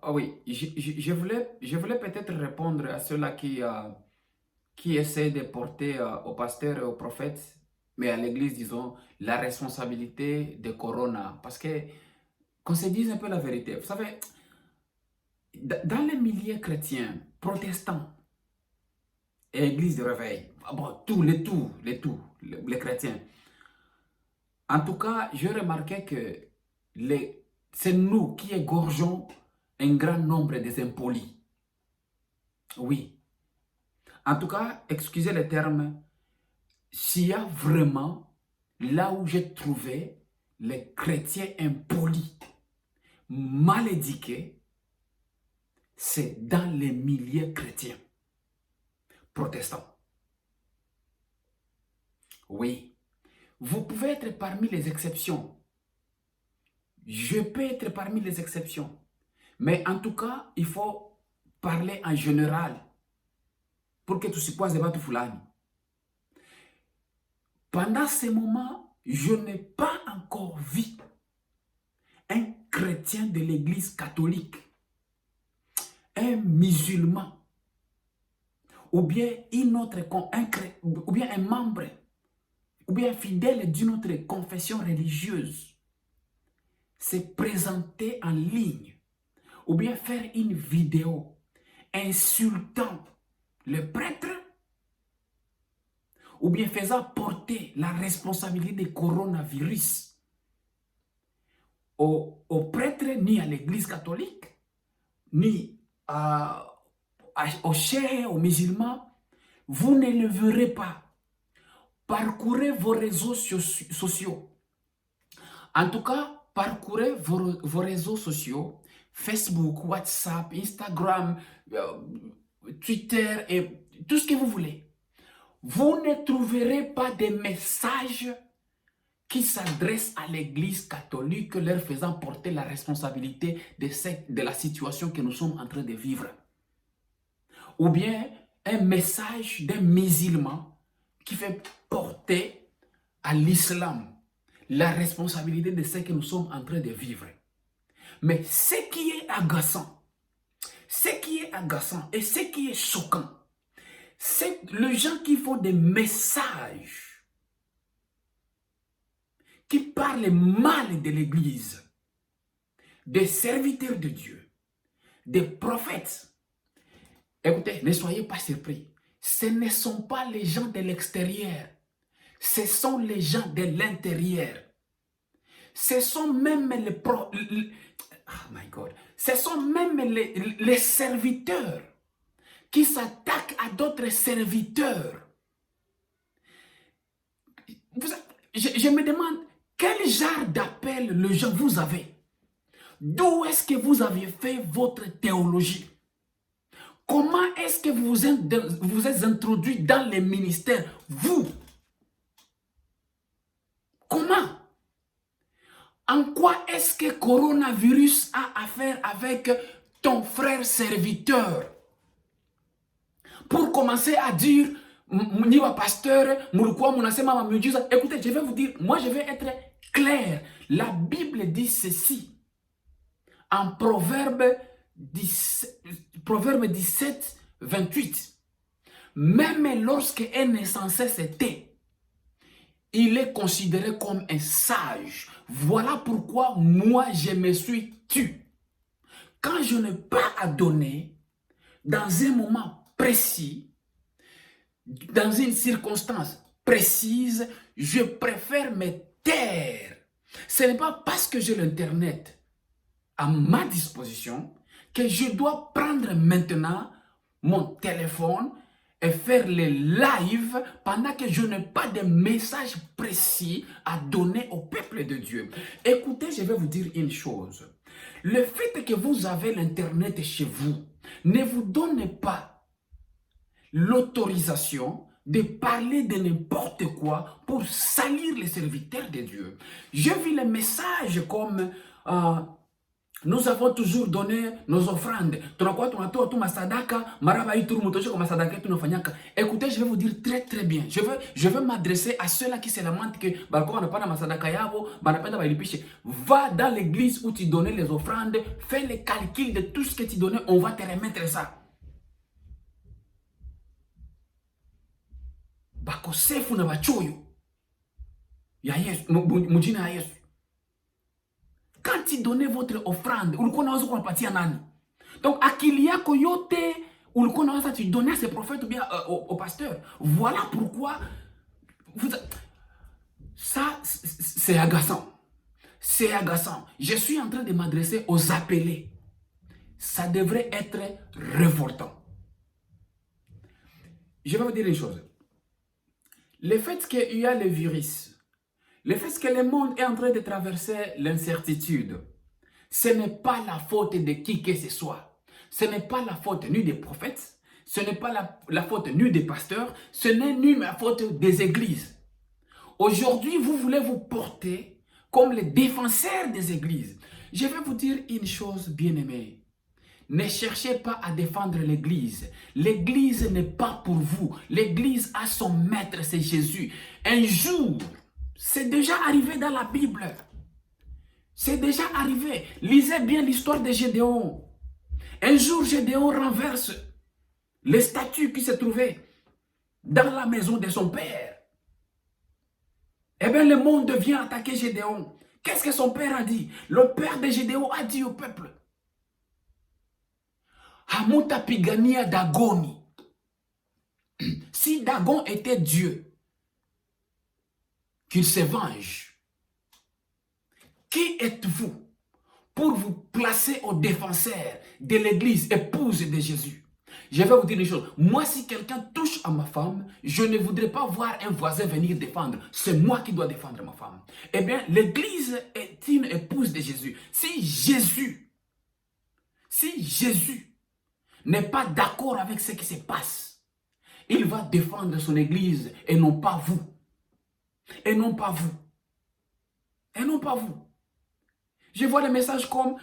Oui, je voulais peut-être répondre à ceux-là qui essaient de porter aux pasteurs et aux prophètes, mais à l'Église, disons, la responsabilité de Corona. Parce que, qu'on se dise un peu la vérité, vous savez, dans les milieux chrétiens, protestants et Église de réveil, bon, les chrétiens, en tout cas, j'ai remarqué que c'est nous qui égorgeons un grand nombre des impolis. Oui. En tout cas, excusez le terme, s'il y a vraiment là où j'ai trouvé les chrétiens impolis, mal éduqués, c'est dans les milieux chrétiens protestants. Oui. Vous pouvez être parmi les exceptions. Je peux être parmi les exceptions. Mais en tout cas, il faut parler en général pour que tu supposes pas tout fulani. Pendant ces moments, je n'ai pas encore vu un chrétien de l'église catholique, un musulman, ou bien ou bien un membre, ou bien un fidèle d'une autre confession religieuse, se présenter en ligne, ou bien faire une vidéo insultant le prêtre, ou bien faisant porter la responsabilité du coronavirus aux prêtres, ni à l'église catholique, ni aux chers, aux musulmans, vous ne le verrez pas. Parcourez vos réseaux sociaux. En tout cas, parcourez vos réseaux sociaux, Facebook, WhatsApp, Instagram, Twitter et tout ce que vous voulez. Vous ne trouverez pas de messages qui s'adressent à l'église catholique leur faisant porter la responsabilité de la situation que nous sommes en train de vivre. Ou bien un message d'un musulman qui fait porter à l'islam la responsabilité de ce que nous sommes en train de vivre. Mais ce qui est agaçant et ce qui est choquant, c'est les gens qui font des messages qui parlent mal de l'Église, des serviteurs de Dieu, des prophètes. Écoutez, ne soyez pas surpris. Ce ne sont pas les gens de l'extérieur. Ce sont les gens de l'intérieur. Ce sont même ce sont même les serviteurs qui s'attaquent à d'autres serviteurs. Je me demande quel genre d'appel le gens vous avez. D'où est-ce que vous avez fait votre théologie? Comment est-ce que vous êtes introduit dans les ministères? Vous. Comment? En quoi est-ce que coronavirus a affaire avec ton frère serviteur? Pour commencer à dire, Niwa pasteur, écoutez, je vais vous dire, moi je vais être clair. La Bible dit ceci. En Proverbe 17, 28. Même lorsque un insensé se tait, il est considéré comme un sage. Voilà pourquoi moi je me suis tu. Quand je n'ai pas à donner, dans un moment précis, dans une circonstance précise, je préfère me taire. Ce n'est pas parce que j'ai l'Internet à ma disposition que je dois prendre maintenant mon téléphone et faire les lives pendant que je n'ai pas de message précis à donner au peuple de Dieu. Écoutez, je vais vous dire une chose. Le fait que vous avez l'Internet chez vous ne vous donne pas l'autorisation de parler de n'importe quoi pour salir les serviteurs de Dieu. Je vis les messages comme Nous avons toujours donné nos offrandes. Écoutez, je vais vous dire très très bien. Je veux m'adresser à ceux-là qui se lamentent que va dans l'église où tu donnais les offrandes, fais les calculs de tout ce que tu donnais, on va te remettre ça. Bakosefu na bachoyo ya Yesu, mujina ya Yesu. Quand tu donnais votre offrande, ulikuwa unaweza kumpatia nani? Donc akili yako yote ulikuwa unaweza tu donner à ces prophètes ou bien au pasteur. Voilà pourquoi ça c'est agaçant. C'est agaçant. Je suis en train de m'adresser aux appelés. Ça devrait être révoltant. Je vais vous dire une chose. Le fait qu'il y a le virus, le fait que le monde est en train de traverser l'incertitude, ce n'est pas la faute de qui que ce soit. Ce n'est pas la faute ni des prophètes, ce n'est pas la faute ni des pasteurs, ce n'est ni la faute des églises. Aujourd'hui, vous voulez vous porter comme les défenseurs des églises. Je vais vous dire une chose, bien-aimés. Ne cherchez pas à défendre l'église. L'église n'est pas pour vous. L'église a son maître, c'est Jésus. Un jour, c'est déjà arrivé dans la Bible. C'est déjà arrivé. Lisez bien l'histoire de Gédéon. Un jour, Gédéon renverse les statues qui se trouvaient dans la maison de son père. Eh bien, le monde vient attaquer Gédéon. Qu'est-ce que son père a dit? Le père de Gédéon a dit au peuple, Hamuta pigania Dagoni. Si Dagon était Dieu, qu'il se venge. Qui êtes-vous pour vous placer au défenseur de l'église, épouse de Jésus? Je vais vous dire une chose. Moi, si quelqu'un touche à ma femme, je ne voudrais pas voir un voisin venir défendre. C'est moi qui dois défendre ma femme. Eh bien, l'église est une épouse de Jésus. Si Jésus n'est pas d'accord avec ce qui se passe, il va défendre son église et non pas vous. Et non pas vous. Et non pas vous. Je vois des messages comme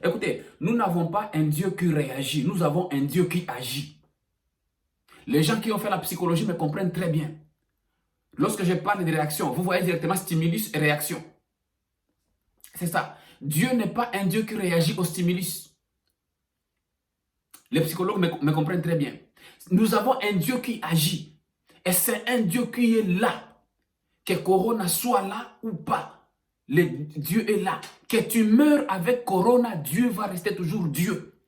écoutez, nous n'avons pas un Dieu qui réagit, nous avons un Dieu qui agit. Les gens qui ont fait la psychologie me comprennent très bien. Lorsque je parle de réaction, vous voyez directement stimulus et réaction. C'est ça. Dieu n'est pas un Dieu qui réagit au stimulus. Les psychologues me comprennent très bien. Nous avons un Dieu qui agit. Et c'est un Dieu qui est là. Que Corona soit là ou pas. Dieu est là. Que tu meurs avec Corona, Dieu va rester toujours Dieu.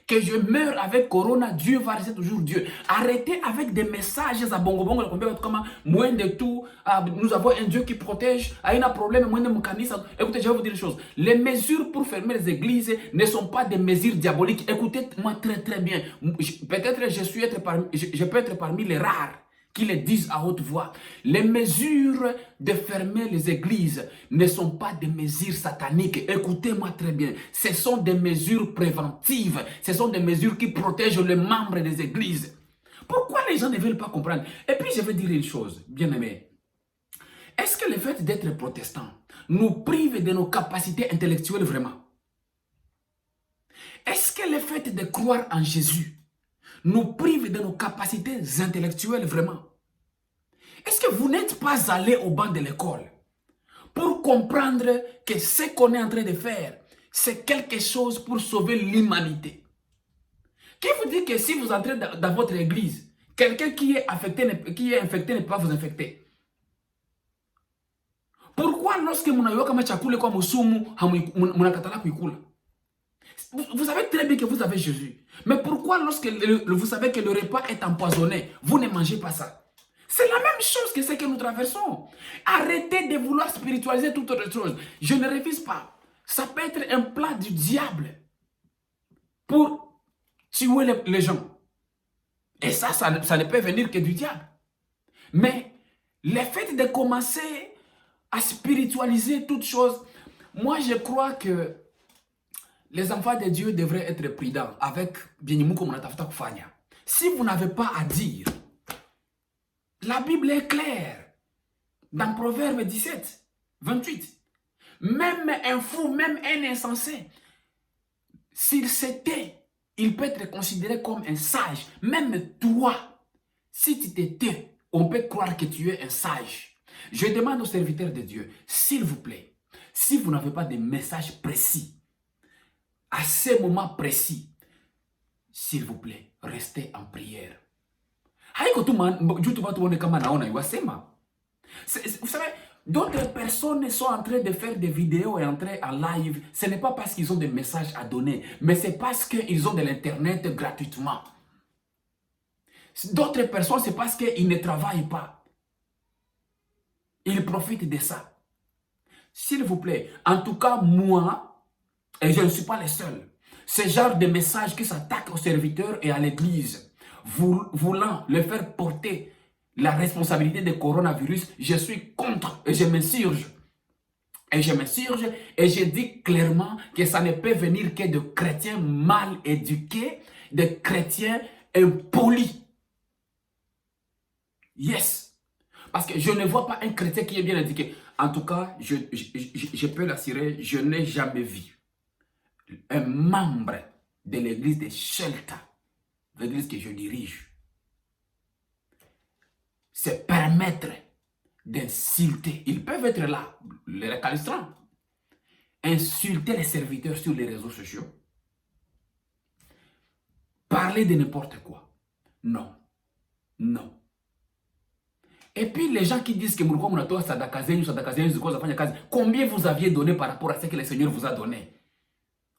Que je meure avec Corona, Dieu va rester toujours Dieu. Arrêtez avec des messages à bongo bongo, comme moins de tout, nous avons un Dieu qui protège, il y a un problème, moins de mécanisme. Écoutez, je vais vous dire une chose. Les mesures pour fermer les églises ne sont pas des mesures diaboliques. Écoutez-moi très très bien. Peut-être je peux être parmi les rares qui le disent à haute voix. Les mesures de fermer les églises ne sont pas des mesures sataniques. Écoutez-moi très bien. Ce sont des mesures préventives. Ce sont des mesures qui protègent les membres des églises. Pourquoi les gens ne veulent pas comprendre? Et puis je vais dire une chose, bien aimé. Est-ce que le fait d'être protestant nous prive de nos capacités intellectuelles vraiment? Est-ce que le fait de croire en Jésus nous prive de nos capacités intellectuelles vraiment? Est-ce que vous n'êtes pas allé au banc de l'école pour comprendre que ce qu'on est en train de faire, c'est quelque chose pour sauver l'humanité? Qui vous dit que si vous entrez dans votre église, quelqu'un qui est infecté ne peut pas vous infecter? Pourquoi lorsque vous savez très bien que vous avez Jésus. Mais pourquoi lorsque vous savez que le repas est empoisonné, vous ne mangez pas ça? C'est la même chose que ce que nous traversons. Arrêtez de vouloir spiritualiser toute autre chose. Je ne refuse pas. Ça peut être un plan du diable pour tuer les gens. Et ça ne peut venir que du diable. Mais le fait de commencer à spiritualiser toute chose, moi je crois que les enfants de Dieu devraient être prudents avec si vous n'avez pas à dire, la Bible est claire. Dans Proverbe 17, 28, Même un fou, même un insensé, s'il se tait, il peut être considéré comme un sage. Même toi, si tu te tais, on peut croire que tu es un sage. Je demande aux serviteurs de Dieu, s'il vous plaît, si vous n'avez pas de message précis, à ce moment précis, s'il vous plaît, restez en prière. Vous savez, d'autres personnes sont en train de faire des vidéos et entrer en live. Ce n'est pas parce qu'ils ont des messages à donner, mais c'est parce qu'ils ont de l'internet gratuitement. D'autres personnes, c'est parce qu'ils ne travaillent pas. Ils profitent de ça. S'il vous plaît, en tout cas, moi, et je ne suis pas le seul, ce genre de message qui s'attaque aux serviteurs et à l'église, voulant le faire porter la responsabilité du coronavirus, je suis contre et je m'insurge. Et je m'insurge et je dis clairement que ça ne peut venir que de chrétiens mal éduqués, de chrétiens impolis. Yes. Parce que je ne vois pas un chrétien qui est bien éduqué. En tout cas, je peux l'assurer, je n'ai jamais vu un membre de l'église de Shelta, l'église que je dirige, se permettre d'insulter. Ils peuvent être là, les récalcitrants. Insulter les serviteurs sur les réseaux sociaux. Parler de n'importe quoi. Non. Non. Et puis les gens qui disent que combien vous aviez donné par rapport à ce que le Seigneur vous a donné?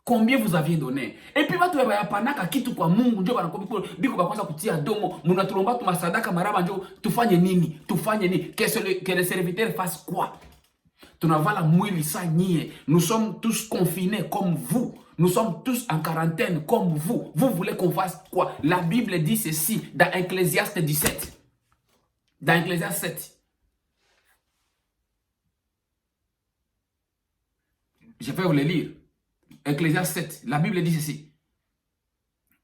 Combien vous aviez donné? Et puis watu wayapanaka kitu kwa Mungu ndio banakombiko biko bakwanza kutia domo munatulomba tumasadaka maraba ndio tufanye nini? Tufanye nini? Que les serviteurs fassent quoi? Tunavala mwili sa nyie. Nous sommes tous confinés comme vous. Nous sommes tous en quarantaine comme vous. Vous voulez qu'on fasse quoi? La Bible dit ceci dans Ecclésiaste 17. Dans Ecclésiaste 7. Je vais vous le lire. Ecclésiaste 7. La Bible dit ceci.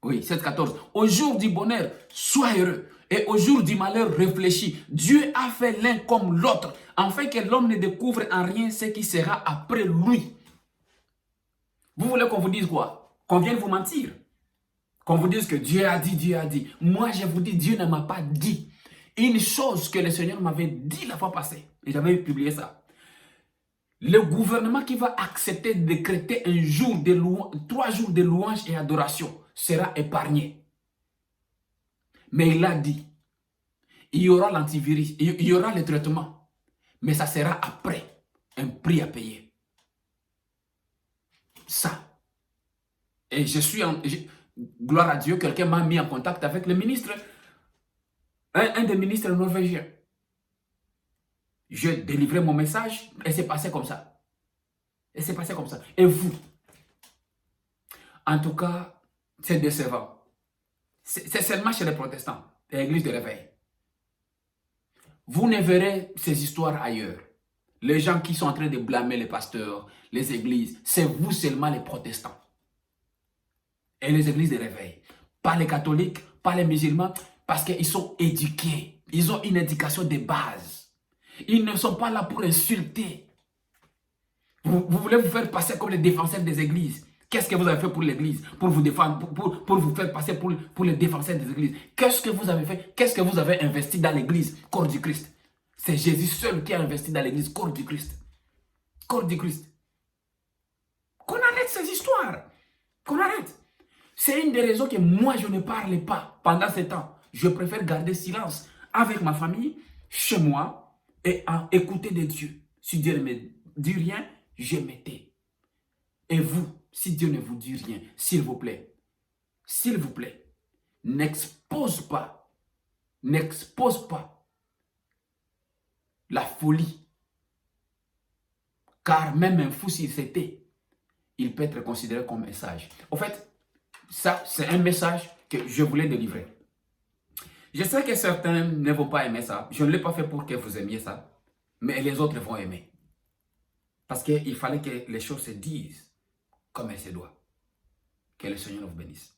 Oui, 7,14. Au jour du bonheur, sois heureux. Et au jour du malheur, réfléchis. Dieu a fait l'un comme l'autre, afin que l'homme ne découvre en rien ce qui sera après lui. Vous voulez qu'on vous dise quoi? Qu'on vienne vous mentir? Qu'on vous dise que Dieu a dit, Dieu a dit. Moi, je vous dis, Dieu ne m'a pas dit. Une chose que le Seigneur m'avait dit la fois passée, et j'avais publié ça. Le gouvernement qui va accepter de décréter 3 jours de louange et adoration sera épargné. Mais il a dit, il y aura l'antivirus, il y aura le traitement, mais ça sera après un prix à payer. Ça. Et gloire à Dieu, quelqu'un m'a mis en contact avec le ministre, un des ministres norvégiens. Je délivrais mon message et c'est passé comme ça. Et c'est passé comme ça. Et vous? En tout cas, c'est décevant. C'est seulement chez les protestants, l'église de réveil. Vous ne verrez ces histoires ailleurs. Les gens qui sont en train de blâmer les pasteurs, les églises, c'est vous seulement les protestants. Et les églises de réveil. Pas les catholiques, pas les musulmans, parce qu'ils sont éduqués. Ils ont une éducation de base. Ils ne sont pas là pour insulter. Vous voulez vous faire passer comme les défenseurs des églises. Qu'est-ce que vous avez fait pour l'église? Pour vous défendre, pour vous faire passer pour les défenseurs des églises. Qu'est-ce que vous avez fait? Qu'est-ce que vous avez investi dans l'église? Corps du Christ. C'est Jésus seul qui a investi dans l'église. Corps du Christ. Corps du Christ. Qu'on arrête ces histoires. Qu'on arrête. C'est une des raisons que moi je ne parle pas pendant ce temps. Je préfère garder silence avec ma famille, chez moi, et à écouter de Dieu. Si Dieu ne me dit rien, je me tais. Et vous, si Dieu ne vous dit rien, s'il vous plaît, n'expose pas la folie. Car même un fou, s'il s'était, il peut être considéré comme un sage. En fait, ça, c'est un message que je voulais délivrer. Je sais que certains ne vont pas aimer ça. Je ne l'ai pas fait pour que vous aimiez ça. Mais les autres vont aimer. Parce qu'il fallait que les choses se disent comme elles se doivent. Que le Seigneur vous bénisse.